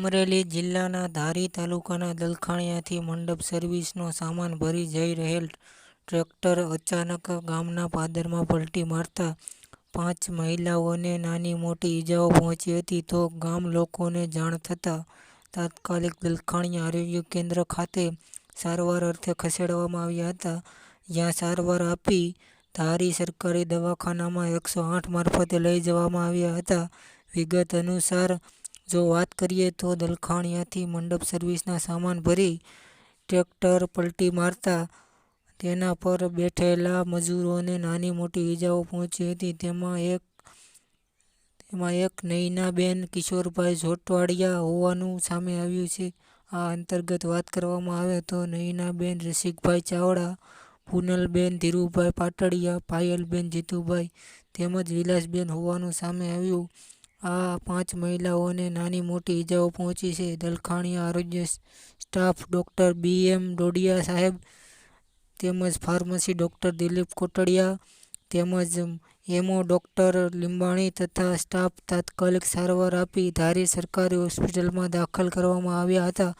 અમરેલી જિલ્લાના ધારી તાલુકાના દલખાણીયાથી મંડપ સર્વિસનો સામાન ભરી જઈ રહેલ ટ્રેક્ટર અચાનક ગામના પાદરમાં પલટી મારતા 5 મહિલાઓને નાની મોટી ઈજાઓ પહોંચી હતી. તો ગામ લોકોને જાણ થતાં તાત્કાલિક દલખાણીયા આરોગ્ય કેન્દ્ર ખાતે સારવાર અર્થે ખસેડવામાં આવ્યા હતા, જ્યાં સારવાર આપી ધારી સરકારી દવાખાનામાં 108 મારફતે લઈ જવામાં આવ્યા હતા. વિગત અનુસાર જો વાત કરીએ તો દલખાણીયાથી મંડપ સર્વિસના સામાન ભરી ટ્રેક્ટર પલટી મારતા તેના પર બેઠેલા મજૂરોને નાની મોટી ઈજાઓ પહોંચી હતી. તેમાં એક નયનાબેન કિશોરભાઈ જોટવાડિયા હોવાનું સામે આવ્યું છે. આ અંતર્ગત વાત કરવામાં આવે તો નયનાબેન રસિકભાઈ ચાવડા, પૂનલબેન ધીરુભાઈ પાટડિયા, પાયલબેન જીતુભાઈ તેમજ વિલાસબેન હોવાનું સામે આવ્યું. આ 5 મહિલાઓને નાની મોટી ઈજાઓ પહોંચી છે. દલખાણીયા આરોગ્ય સ્ટાફ ડોક્ટર BM ડોડિયા સાહેબ તેમજ ફાર્મસી ડોક્ટર દિલીપ કોટડિયા તેમજ એમઓ ડોક્ટર લીંબાણી તથા સ્ટાફ તાત્કાલિક સારવાર આપી ધારી સરકારી હોસ્પિટલમાં દાખલ કરવામાં આવ્યા હતા.